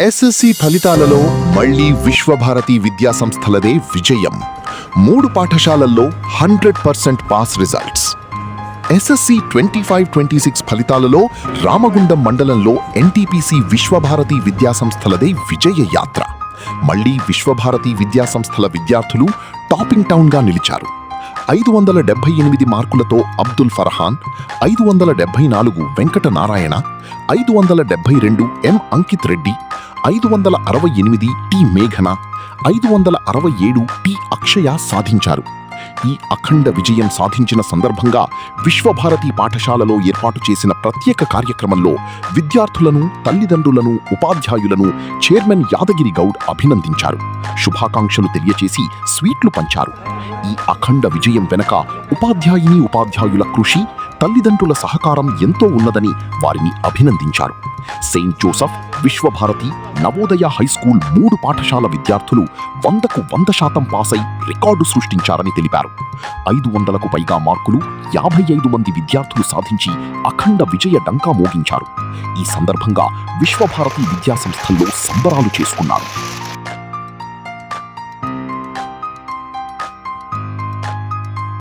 SSC ఫలితాలలో మళ్లీ విశ్వభారతి విద్యా సంస్థలదే విజయం. 3 పాఠశాలల్లో 100% పాస్ రిజల్ట్స్. ఎస్ఎస్సి 25-26 ఫలితాలలో రామగుండం మండలంలో ఎన్టీపీసీ విశ్వభారతి విద్యా సంస్థలదే విజయ యాత్ర. మళ్లీ విశ్వభారతి విద్యా సంస్థల విద్యార్థులు టాపింగ్ టౌన్గా నిలిచారు. 578 మార్కులతో అబ్దుల్ ఫర్హాన్, 574 వెంకట నారాయణ, 572 ఎం అంకిత్ రెడ్డి, 568 టి మేఘన, 567 టి అక్షయ సాధించారు. ఈ అఖండ విజయం సాధించిన సందర్భంగా విశ్వభారతి పాఠశాలలో ఏర్పాటు చేసిన ప్రత్యేక కార్యక్రమంలో విద్యార్థులను, తల్లిదండ్రులను, ఉపాధ్యాయులను చైర్మన్ యాదగిరి గౌడ్ అభినందించారు. శుభాకాంక్షలు తెలియచేసి స్వీట్లు పంచారు. ఈ అఖండ విజయం వెనక ఉపాధ్యాయుల కృషి, తల్లిదండ్రుల సహకారం ఎంతో ఉన్నదని వారిని అభినందించారు. Saint Joseph, Vishwabharati, Navodaya high school 3 పాఠశాల విద్యార్థులు 100కు 100% పాస్ అయి రికార్డు సృష్టించారని తెలిపారు. 500కు పైగా మార్కులు 55 మంది విద్యార్థులు సాధించి అఖండ విజయ డంకా మోగించారు. ఈ సందర్భంగా విశ్వభారతి విద్యా సంస్థల్లో సంబరాలు చేసుకున్నారు.